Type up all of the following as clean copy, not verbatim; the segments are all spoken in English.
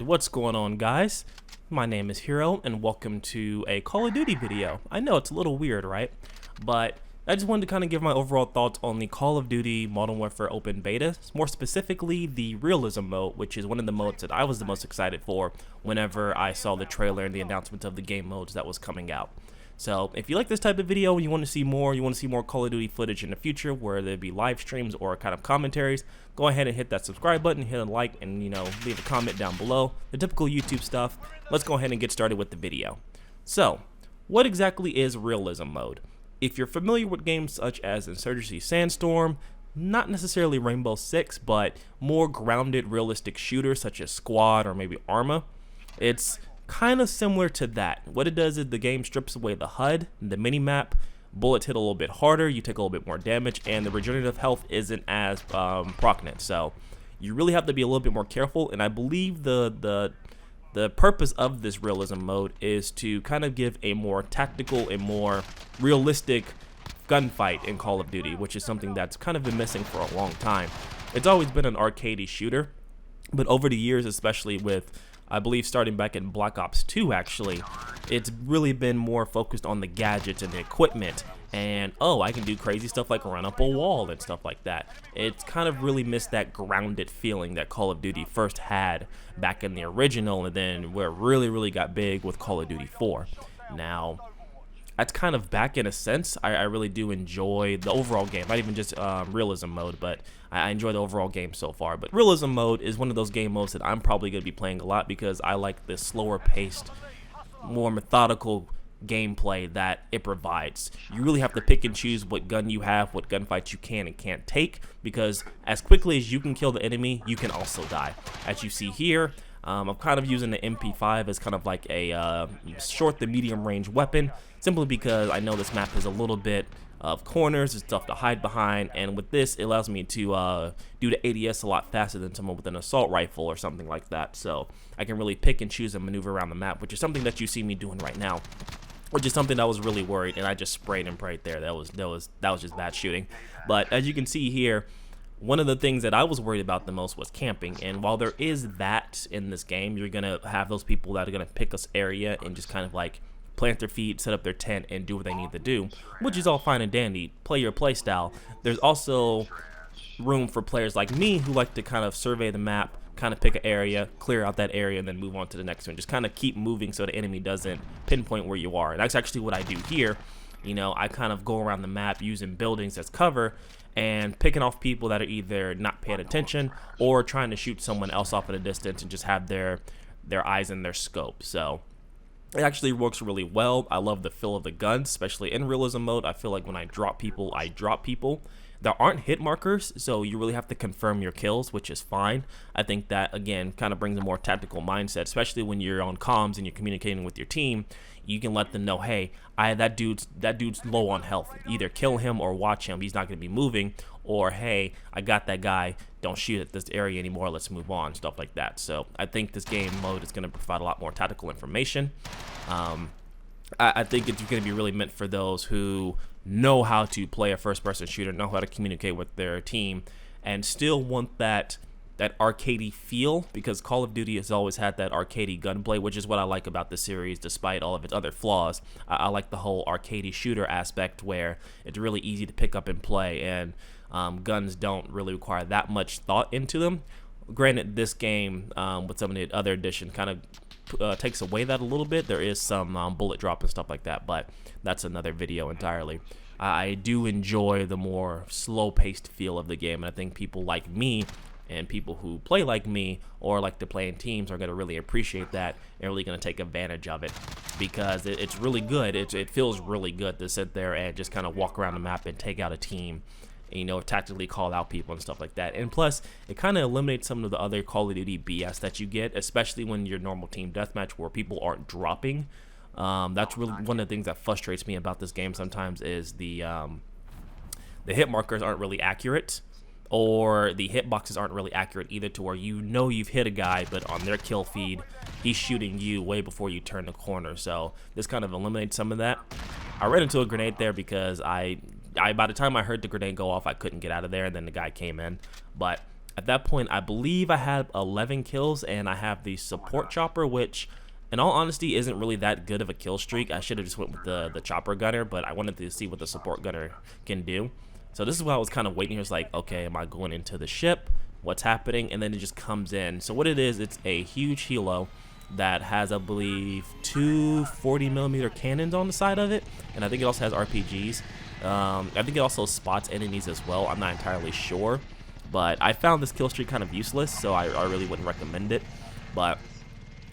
Alright, what's going on, guys? My name is Hero, and welcome to a Call of Duty video. I know it's a little weird, right? But I just wanted to kind of give my overall thoughts on the Call of Duty Modern Warfare Open Beta, more specifically the Realism Mode, which is one of the modes that I was the most excited for whenever I saw the trailer and the announcement of the game modes that was coming out. So if you like this type of video and you want to see more Call of Duty footage in the future, whether it be live streams or kind of commentaries, go ahead and hit that subscribe button, hit a like, and leave a comment down below. The typical YouTube stuff. Let's go ahead and get started with the video. So, what exactly is Realism Mode? If you're familiar with games such as Insurgency Sandstorm, not necessarily Rainbow Six, but more grounded realistic shooters such as Squad or maybe Arma, it's kind of similar to that. What it does is the game strips away the HUD, the mini-map, bullets hit a little bit harder, you take a little bit more damage, and the regenerative health isn't as prominent. So you really have to be a little bit more careful, and I believe the purpose of this realism mode is to kind of give a more tactical and more realistic gunfight in Call of Duty, which is something that's kind of been missing for a long time. It's always been an arcadey shooter, but over the years, especially with, I believe, starting back in Black Ops 2, actually, it's really been more focused on the gadgets and the equipment, and I can do crazy stuff like run up a wall and stuff like that. It's kind of really missed that grounded feeling that Call of Duty first had back in the original, and then where it really got big with Call of Duty 4. Now, that's kind of back in a sense. I really do enjoy the overall game, not even just realism mode, but I enjoy the overall game so far. But realism mode is one of those game modes that I'm probably going to be playing a lot because I like the slower paced, more methodical gameplay that it provides. You really have to pick and choose what gun you have, what gunfights you can and can't take, because as quickly as you can kill the enemy, you can also die. As you see here, I'm kind of using the MP5 as kind of like a short to medium range weapon, simply because I know this map has a little bit of corners and stuff to hide behind, and with this it allows me to do the ADS a lot faster than someone with an assault rifle or something like that. So I can really pick and choose and maneuver around the map, which is something that you see me doing right now, which is something that I was really worried, and I just sprayed and prayed there. That was just bad shooting. But as you can see here, one of the things that I was worried about the most was camping, and while there is that in this game, you're gonna have those people that are gonna pick us area and just kind of like plant their feet, set up their tent, and do what they need to do, which is all fine and dandy. Play your play style. There's also room for players like me who like to kind of survey the map, kind of pick an area, clear out that area, and then move on to the next one. Just kind of keep moving so the enemy doesn't pinpoint where you are. And that's actually what I do here. I kind of go around the map using buildings as cover and picking off people that are either not paying attention or trying to shoot someone else off at a distance and just have their eyes in their scope. So it actually works really well. I love the feel of the guns, especially in realism mode. I feel like when I drop people, There aren't hit markers, so you really have to confirm your kills, which is fine. I think that, again, kind of brings a more tactical mindset, especially when you're on comms and you're communicating with your team. You can let them know, hey, that dude's low on health. Either kill him or watch him. He's not going to be moving. Or, hey, I got that guy. Don't shoot at this area anymore. Let's move on. Stuff like that. So I think this game mode is going to provide a lot more tactical information. I think it's going to be really meant for those who know how to play a first-person shooter, know how to communicate with their team, and still want that arcadey feel, because Call of Duty has always had that arcadey gunplay, which is what I like about the series despite all of its other flaws. I like the whole arcadey shooter aspect where it's really easy to pick up and play, and guns don't really require that much thought into them. Granted, this game with some of the other editions kind of takes away that a little bit. There is some bullet drop and stuff like that, but that's another video entirely. I do enjoy the more slow-paced feel of the game, and I think people like me and people who play like me or like to play in teams are going to really appreciate that and really going to take advantage of it, because it's really good. It feels really good to sit there and just kind of walk around the map and take out a team, tactically call out people and stuff like that. And plus, it kind of eliminates some of the other Call of Duty BS that you get, especially when you're normal team deathmatch where people aren't dropping. That's really one of the things that frustrates me about this game sometimes, is the hit markers aren't really accurate, or the hitboxes aren't really accurate either, to where you've hit a guy, but on their kill feed, he's shooting you way before you turn the corner. So this kind of eliminates some of that. I ran into a grenade there because by the time I heard the grenade go off, I couldn't get out of there, and then the guy came in. But At that point, I believe I had 11 kills, and I have the support chopper, which, in all honesty, isn't really that good of a kill streak. I should have just went with the chopper gunner, but I wanted to see what the support gunner can do. So this is why I was kind of waiting. It was like, okay, am I going into the ship? What's happening? And then it just comes in. So what it is, it's a huge helo that has, I believe, 2 40mm cannons on the side of it, and I think it also has RPGs. I think it also spots enemies as well. I'm not entirely sure, but I found this kill streak kind of useless, so I really wouldn't recommend it. But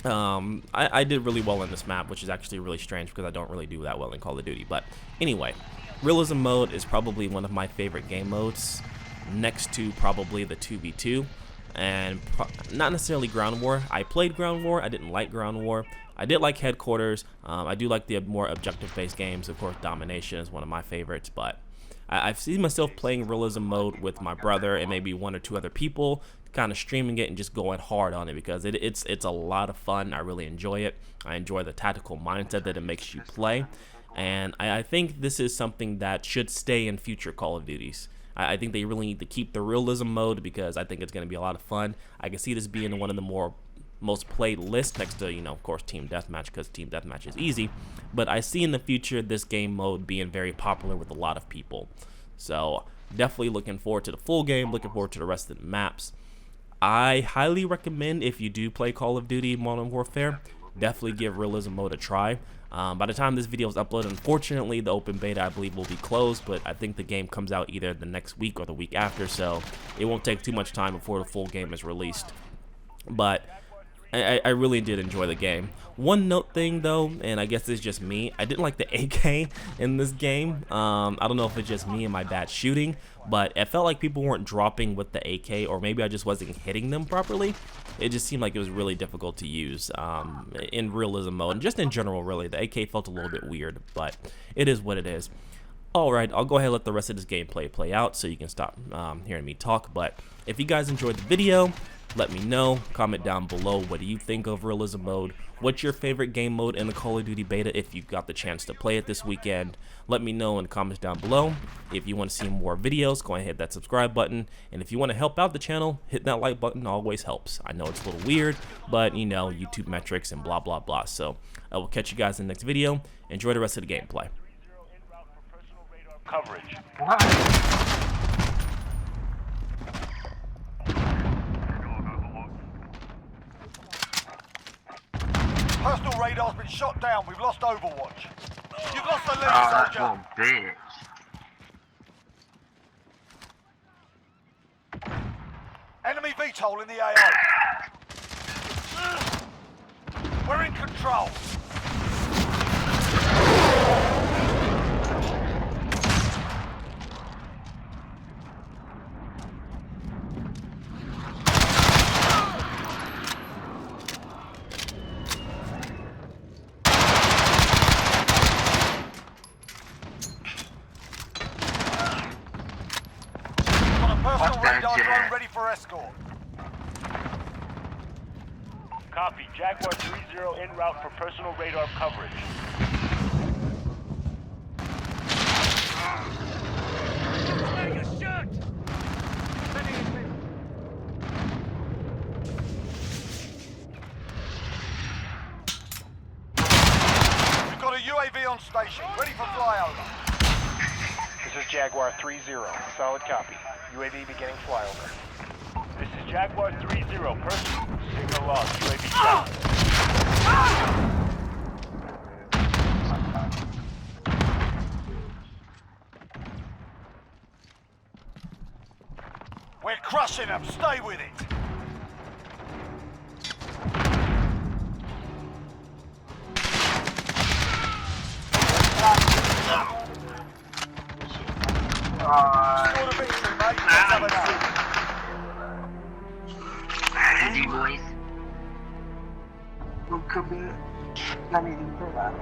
I did really well in this map, which is actually really strange because I don't really do that well in Call of Duty. But anyway, Realism Mode is probably one of my favorite game modes, next to probably the 2v2, and not necessarily Ground War. I played Ground War. I didn't like Ground War. I did like Headquarters. I do like the more objective-based games. Of course, Domination is one of my favorites, but I've seen myself playing Realism Mode with my brother and maybe 1 or 2 other people, kind of streaming it and just going hard on it because it's a lot of fun. I really enjoy it. I enjoy the tactical mindset that it makes you play, and I think this is something that should stay in future Call of Duties. I think they really need to keep the Realism Mode because I think it's going to be a lot of fun. I can see this being one of the most played lists next to, you know, of course, Team Deathmatch, because Team Deathmatch is easy. But I see in the future this game mode being very popular with a lot of people. So definitely looking forward to the full game, looking forward to the rest of the maps. I highly recommend, if you do play Call of Duty Modern Warfare, definitely give Realism Mode a try. By the time this video is uploaded, unfortunately, the open beta, I believe, will be closed, but I think the game comes out either the next week or the week after, so it won't take too much time before the full game is released. But I really did enjoy the game. One note thing though, and I guess it's just me, I didn't like the AK in this game. I don't know if it's just me and my bad shooting, but it felt like people weren't dropping with the AK, or maybe I just wasn't hitting them properly. It just seemed like it was really difficult to use in Realism Mode, and just in general, really. The AK felt a little bit weird, but it is what it is. Alright, I'll go ahead and let the rest of this gameplay play out so you can stop hearing me talk. But if you guys enjoyed the video, let me know. Comment down below, what do you think of Realism Mode? What's your favorite game mode in the Call of Duty beta if you got the chance to play it this weekend? Let me know in the comments down below. If you want to see more videos, go ahead and hit that subscribe button. And if you want to help out the channel, hitting that like button always helps. I know it's a little weird, but you know, YouTube metrics and blah blah blah. So I will catch you guys in the next video. Enjoy the rest of the gameplay. Coverage. Personal radar's been shot down. We've lost Overwatch. You've lost the lead, soldier. Bitch. Enemy VTOL in the AO. We're in control. Personal radar drone ready for escort. Copy. Jaguar 3-0 en route for personal radar coverage. We've got a UAV on station, ready for flyover. This is Jaguar 3-0. Solid copy. UAV beginning flyover. This is Jaguar 3-0. Person. Signal lost. UAV shot. We're crushing them. Stay with it. Score the victory, mate. Let's have a go. Easy, boys. Look a bit. Let me do that.